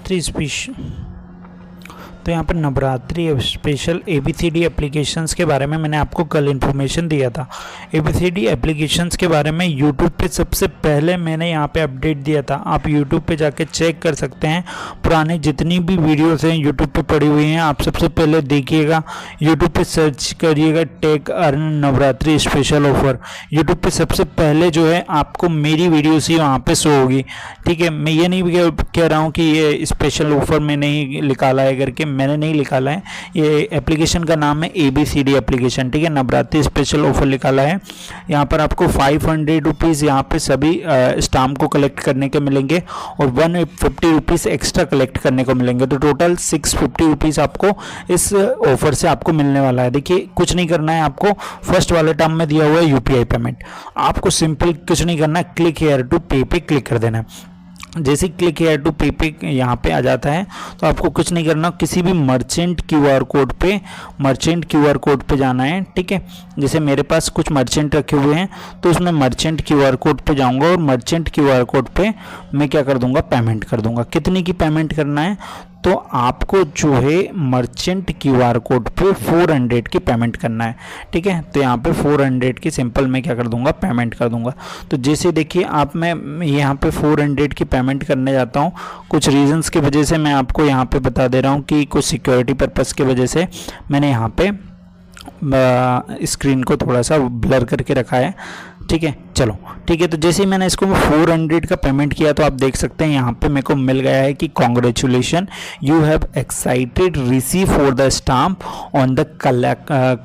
Navratri special, तो यहाँ पर नवरात्रि स्पेशल ABCD एप्लीकेशंस के बारे में मैंने आपको कल इन्फॉर्मेशन दिया था। ABCD एप्लीकेशंस के बारे में यूट्यूब पे सबसे पहले मैंने यहाँ पे अपडेट दिया था। आप यूट्यूब पे जाके चेक कर सकते हैं, पुराने जितनी भी वीडियोस हैं यूट्यूब पे पड़ी हुई हैं, आप सबसे पहले देखिएगा। यूट्यूब पे सर्च करिएगा tech earn Navratri special offer. YouTube पे सबसे पहले जो है आपको मेरी वीडियोस ही वहाँ पे शो होगी। ठीक है, मैं ये नहीं कह रहा हूँ कि ये स्पेशल ऑफर मैंने ही निकाला है करके, मैंने नहीं निकाला है। ये एप्लीकेशन का नाम है ABCD एप्लीकेशन। ठीक है, नवरात्रि स्पेशल ऑफर निकाला है। यहाँ पर आपको 500 रुपीज़ यहाँ पे सभी स्टाम्प को कलेक्ट करने के मिलेंगे और 150 रुपीज़ एक्स्ट्रा कलेक्ट करने को मिलेंगे। तो टोटल 650 रुपीज़ आपको इस ऑफर से आपको मिलने वाला है। देखिए, कुछ नहीं करना है आपको। फर्स्ट वाले टर्म में दिया हुआ है UPI पेमेंट। आपको सिंपल कुछ नहीं करना है, क्लिक हेयर टू पे पे क्लिक कर देना है। जैसे क्लिक हेयर टू पे पे यहाँ पे आ जाता है तो आपको कुछ नहीं करना, किसी भी मर्चेंट QR कोड पे जाना है। ठीक है, जैसे मेरे पास कुछ मर्चेंट रखे हुए हैं तो उसमें मर्चेंट QR कोड पे जाऊंगा और मर्चेंट QR कोड पे मैं क्या कर दूंगा, पेमेंट कर दूंगा। कितने की पेमेंट करना है, तो आपको जो है मर्चेंट QR कोड पे 400 की पेमेंट करना है। ठीक है, तो यहाँ पे 400 की सिंपल मैं क्या कर दूंगा, पेमेंट कर दूंगा। तो जैसे देखिए आप, मैं यहाँ पे 400 की पेमेंट करने जाता हूँ। कुछ रीजंस की वजह से मैं आपको यहाँ पे बता दे रहा हूँ कि कुछ सिक्योरिटी पर्पस की वजह से मैंने यहाँ पे स्क्रीन को थोड़ा सा ब्लर करके रखा है। ठीक है, चलो ठीक है। तो जैसे ही मैंने इसको 400 का पेमेंट किया तो आप देख सकते हैं यहाँ पे मेरे को मिल गया है कि congratulation, you have excited receive for the stamp on the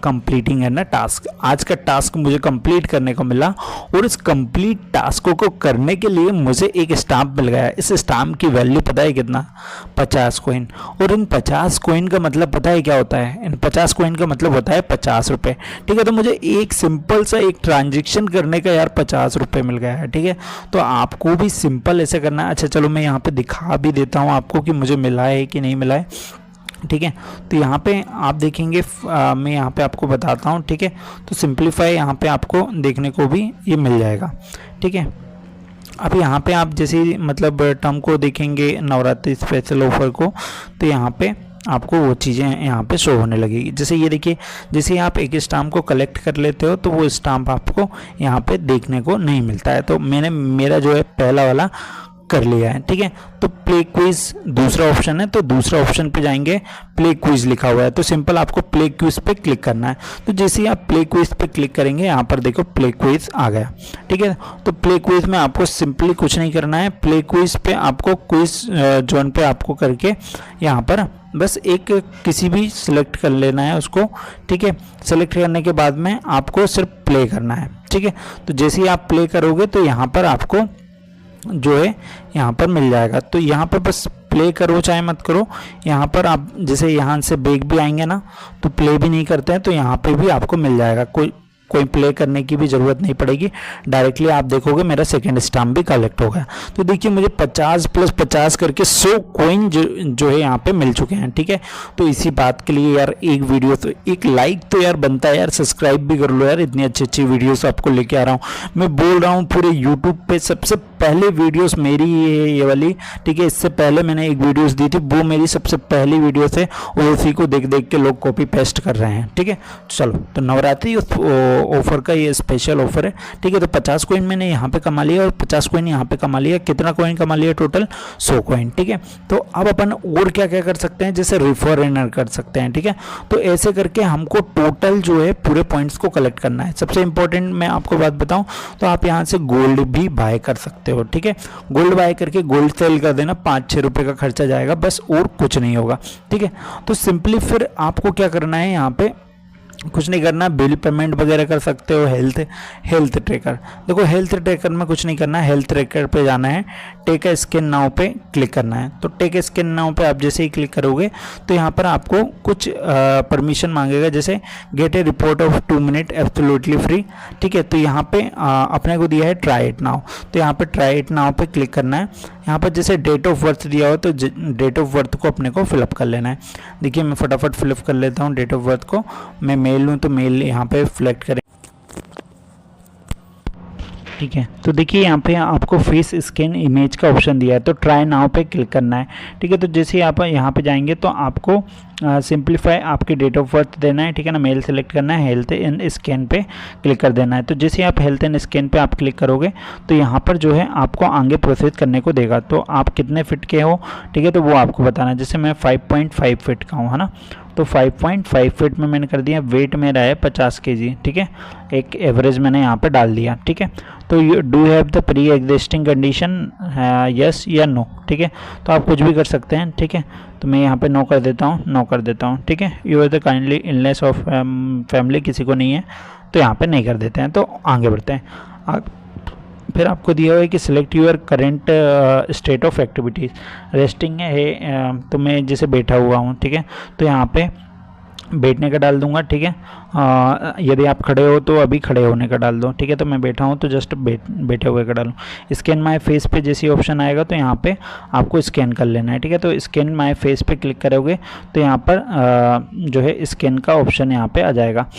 completing an task. आज का टास्क मुझे कंप्लीट करने को मिला और इस कंप्लीट टास्क को करने के लिए मुझे एक स्टाम्प मिल गया है। इस स्टाम्प की वैल्यू पता है कितना, 50 कॉइन। और इन 50 कॉइन का मतलब पता है क्या होता है, इन 50 कॉइन का मतलब होता है 50 रुपये। ठीक है, तो मुझे एक सिंपल सा एक ट्रांजेक्शन करने का यार 50 रुपये मिल गया है। ठीक है, तो आपको भी सिंपल ऐसे करना है। अच्छा चलो मैं यहाँ पे दिखा भी देता हूँ आपको कि मुझे मिला है कि नहीं मिला है। ठीक है, तो यहाँ पे आप देखेंगे, मैं यहाँ पे आपको बताता हूँ। ठीक है, तो सिंपलीफाई यहाँ पे आपको देखने को भी ये मिल जाएगा। ठीक है, अब यहाँ पे आप जैसे मतलब टर्म को देखेंगे नवरात्रि स्पेशल ऑफर को, तो यहाँ पे आपको वो चीज़ें यहाँ पे शो होने लगेगी। जैसे ये देखिए, जैसे आप एक स्टाम्प को कलेक्ट कर लेते हो तो वो स्टाम्प आपको यहाँ पे देखने को नहीं मिलता है। तो मैंने मेरा जो है पहला वाला कर लिया है। ठीक है, तो प्ले क्विज दूसरा ऑप्शन है, तो दूसरा ऑप्शन पे जाएंगे, प्ले क्विज लिखा हुआ है, तो सिंपल आपको प्ले क्विज पे क्लिक करना है। तो जैसे ही आप प्ले क्विज पे क्लिक करेंगे, यहाँ पर देखो प्ले क्विज आ गया। ठीक है, तो प्ले क्विज में आपको सिंपली कुछ नहीं करना है। प्ले क्विज पे आपको क्विज जोन पे आपको करके यहाँ पर बस एक किसी भी सिलेक्ट कर लेना है उसको। ठीक है, सेलेक्ट करने के बाद में आपको सिर्फ प्ले करना है। ठीक है, तो जैसे ही आप प्ले करोगे तो यहाँ पर आपको जो है यहाँ पर मिल जाएगा। तो यहाँ पर बस प्ले करो चाहे मत करो, यहाँ पर आप जैसे यहाँ से बैक भी आएंगे ना तो प्ले भी नहीं करते हैं तो यहाँ पे भी आपको मिल जाएगा। कोई प्ले करने की भी ज़रूरत नहीं पड़ेगी, डायरेक्टली आप देखोगे मेरा सेकंड स्टाम्प भी कलेक्ट हो गया। तो देखिए मुझे 50 + 50 करके 100 कॉइन जो है यहाँ पे मिल चुके हैं। ठीक है, तो इसी बात के लिए यार एक वीडियो तो एक लाइक तो यार बनता है यार, सब्सक्राइब भी कर लो यार, इतनी अच्छी अच्छी वीडियोस आपको लेके आ रहा हूँ। मैं बोल रहा हूँ पूरे यूट्यूब पे सबसे पहले वीडियोस मेरी ये वाली। ठीक है, इससे पहले मैंने एक वीडियोस दी थी, वो मेरी सबसे पहली वीडियो थे और उसी को देख देख के लोग कॉपी पेस्ट कर रहे हैं। ठीक है, चलो तो नवरात्रि ऑफर का ये स्पेशल ऑफर है। ठीक है, तो 50 कॉइन मैंने यहाँ पे कमा लिया और 50 कॉइन यहाँ पे कमा लिया। कितना कॉइन कमा लिया टोटल, 100 कॉइन। ठीक है, तो अब अपन और क्या क्या कर सकते हैं, जैसे रेफर एंड कर सकते हैं। ठीक है, तो ऐसे करके हमको टोटल जो है पूरे पॉइंट्स को कलेक्ट करना है। सबसे इंपॉर्टेंट मैं आपको बात बताऊं तो आप यहाँ से गोल्ड भी बाय कर सकते हो। ठीक है, गोल्ड बाय करके गोल्ड सेल कर देना, 5-6 रुपये का खर्चा जाएगा बस, और कुछ नहीं होगा। ठीक है, तो सिंपली फिर आपको क्या करना है, यहाँ पे कुछ नहीं करना, बिल पेमेंट वगैरह कर सकते हो। हेल्थ ट्रैकर, देखो हेल्थ ट्रैकर में कुछ नहीं करना है, हेल्थ ट्रैकर पे जाना है, टेक ए स्कैन नाउ पे क्लिक करना है। तो टेक ए स्कैन नाउ पे आप जैसे ही क्लिक करोगे तो यहाँ पर आपको कुछ परमिशन मांगेगा, जैसे gate A report of 2 minute absolutely free. ठीक है, तो यहाँ पे अपने को दिया है ट्राई इट नाउ, तो यहाँ पे ट्राई इट नाउ पे क्लिक करना है। यहाँ पर जैसे डेट ऑफ बर्थ दिया हो तो डेट ऑफ बर्थ को अपने को फिलअप कर लेना है। देखिए मैं फटाफट फिलअप कर लेता हूँ डेट ऑफ बर्थ को। मैं मेल लूँ तो मेल यहाँ पे सिलेक्ट करें। ठीक है। तो देखिए यहाँ पे आपको फेस स्कैन इमेज का ऑप्शन दिया है, तो ट्राई नाउ पे क्लिक करना है, ठीक है। तो जैसे ही आप यहाँ पे जाएंगे तो आपको सिंप्लीफाई आपकी डेट ऑफ बर्थ देना है, ठीक है ना, मेल सेलेक्ट करना है, हेल्थ एंड स्कैन पे क्लिक कर देना है। तो जैसे आप हेल्थ एंड स्कैन पे आप क्लिक करोगे तो यहाँ पर जो है आपको आगे प्रोसेस करने को देगा। तो आप कितने फिट के हो, ठीक है, तो वो आपको बताना है। जैसे मैं 5.5 फिट का हूँ, है ना, तो 5.5 फिट में मैंने कर दिया। वेट मेरा है 50 kg, ठीक है, एक एवरेज मैंने यहाँ पे डाल दिया, ठीक है। तो do have the pre existing condition, yes या नो, ठीक है। तो आप कुछ भी कर सकते हैं, ठीक है। तो मैं यहाँ पे नो कर देता हूँ, नो कर देता हूँ, ठीक है। You are the kindly illness of family, किसी को नहीं है तो यहाँ पे नहीं कर देते हैं। तो आगे बढ़ते हैं। फिर आपको दिया हुआ है कि select your current state of activities, resting है, तो मैं जैसे बैठा हुआ हूँ, ठीक है, तो यहाँ पे बैठने का डाल दूंगा, ठीक है। यदि आप खड़े हो तो अभी खड़े होने का डाल दो, ठीक है। तो मैं बैठा हूँ तो जस्ट बैठे हुए का डालूँ। स्कैन माय फेस पे जैसे ऑप्शन आएगा तो यहाँ पे आपको स्कैन कर लेना है, ठीक है। तो स्कैन माय फेस पे क्लिक करोगे तो यहाँ पर जो है स्कैन का ऑप्शन यहाँ पे आ जाएगा,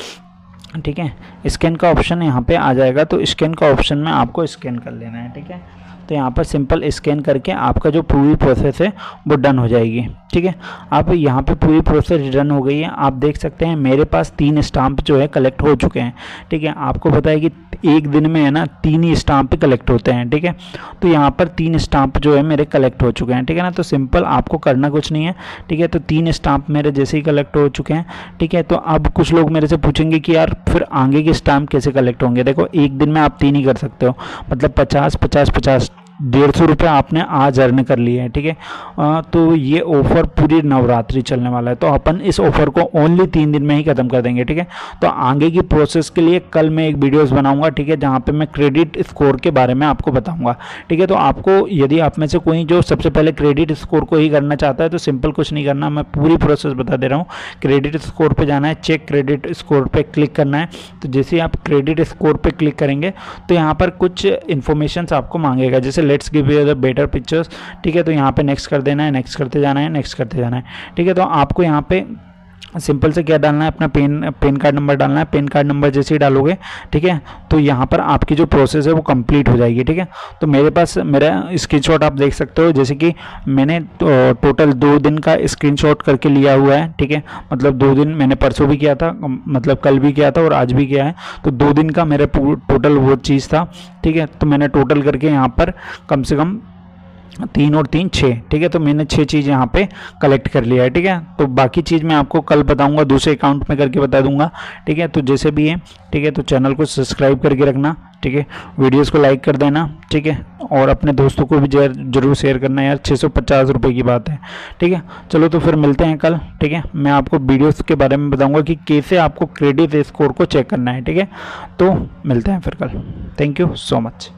ठीक है। स्कैन का ऑप्शन यहाँ पे आ जाएगा, तो स्कैन का ऑप्शन में आपको स्कैन कर लेना है, ठीक है। तो यहाँ पर सिंपल स्कैन करके आपका जो पूरी प्रोसेस है वो डन हो जाएगी, ठीक है। अब यहाँ पे पूरी प्रोसेस डन हो गई है। आप देख सकते हैं मेरे पास 3 स्टाम्प जो है कलेक्ट हो चुके हैं, ठीक है। आपको पता है कि एक दिन में है ना 3 ही स्टाम्प कलेक्ट होते हैं, ठीक है। तो यहाँ पर 3 स्टाम्प जो है मेरे कलेक्ट हो चुके हैं, ठीक है ना। तो सिंपल आपको करना कुछ नहीं है, ठीक है। तो 3 स्टाम्प मेरे जैसे ही कलेक्ट हो चुके हैं, ठीक है। तो अब कुछ लोग मेरे से पूछेंगे कि यार फिर आगे के स्टाम्प कैसे कलेक्ट होंगे। देखो एक दिन में आप 3 ही कर सकते हो, मतलब 50 50 50 150 रुपये आपने आज अर्न कर लिए हैं, ठीक है। तो ये ऑफ़र पूरी नवरात्रि चलने वाला है, तो अपन इस ऑफ़र को ओनली 3 दिन में ही ख़त्म कर देंगे, ठीक है। तो आगे की प्रोसेस के लिए कल मैं एक वीडियोस बनाऊंगा, ठीक है, जहाँ पे मैं क्रेडिट स्कोर के बारे में आपको बताऊंगा, ठीक है। तो आपको यदि आप में से कोई जो सबसे पहले क्रेडिट स्कोर को ही करना चाहता है तो सिंपल कुछ नहीं करना, मैं पूरी प्रोसेस बता दे रहा हूँ। क्रेडिट स्कोर पर जाना है, चेक क्रेडिट स्कोर पर क्लिक करना है। तो जैसे आप क्रेडिट स्कोर पर क्लिक करेंगे तो यहाँ पर कुछ इन्फॉर्मेशन आपको मांगेगा, जैसे let's give you the better pictures, ठीक है। तो यहाँ पे नेक्स्ट कर देना है, नेक्स्ट करते जाना है, नेक्स्ट करते जाना है, ठीक है। तो आपको यहाँ पे सिंपल से क्या डालना है, अपना पेन कार्ड नंबर डालना है। पेन कार्ड नंबर जैसे ही डालोगे, ठीक है, तो यहाँ पर आपकी जो प्रोसेस है वो कंप्लीट हो जाएगी, ठीक है। तो मेरे पास मेरा स्क्रीनशॉट आप देख सकते हो, जैसे कि मैंने टोटल 2 दिन का स्क्रीनशॉट करके लिया हुआ है, ठीक है। मतलब 2 दिन मैंने परसों भी किया था, मतलब कल भी किया था और आज भी किया है, तो 2 दिन का मेरा टोटल वो चीज़ था, ठीक है। तो मैंने टोटल करके यहाँ पर कम से कम 3 और 3 6, ठीक है। तो मैंने 6 चीज़ यहाँ पे कलेक्ट कर लिया है, ठीक है। तो बाकी चीज़ मैं आपको कल बताऊंगा, दूसरे अकाउंट में करके बता दूंगा, ठीक है। तो जैसे भी है, ठीक है। तो चैनल को सब्सक्राइब करके रखना, ठीक है। वीडियोस को लाइक कर देना, ठीक है। और अपने दोस्तों को भी जरूर शेयर करना यार, 650 रुपये की बात है, ठीक है। चलो तो फिर मिलते हैं कल, ठीक है। मैं आपको वीडियोस के बारे में बताऊंगा कि कैसे आपको क्रेडिट स्कोर को चेक करना है, ठीक है। तो मिलते हैं फिर कल। Thank you so much.